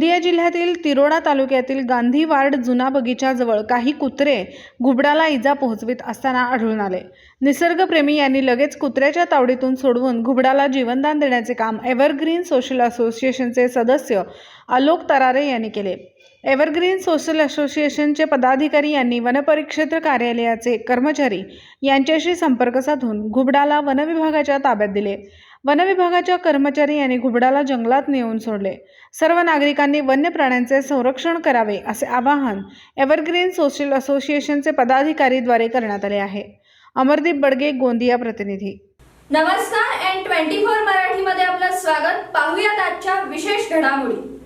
गोंदिया जिल्ह्यातील तिरोडा तालुक्यातील गांधी वार्ड जुना बगीचाजवळ काही कुत्रे घुबडाला इजा पोहोचवित असताना आढळून आले। निसर्गप्रेमी यांनी लगेच कुत्र्याच्या तावडीतून सोडवून घुबडाला जीवनदान देण्याचे काम एव्हरग्रीन सोशल असोसिएशनचे सदस्य आलोक तरारे यांनी केले। एव्हरग्रीन सोशल असोसिएशनचे पदाधिकारी यांनी वनपरिक्षेत्र कार्यालयाचे कर्मचारी यांच्याशी संपर्क साधून घुबडाला वनविभागाच्या ताब्यात दिले। वनविभागाच्या कर्मचारी यांनी घुबडाला जंगलात नेऊन सोडले। सर्व नागरिकांनी वन्य प्राण्यांचे संरक्षण करावे असे आवाहन एव्हरग्रीन सोशल असोसिएशनचे पदाधिकारीद्वारे करण्यात आले आहे। अमरदीप बडगे, गोंदिया प्रतिनिधी। नमस्कार, N24 मराठीमध्ये आपलं स्वागत। पाहूयात आजच्या विशेष घडामोडी।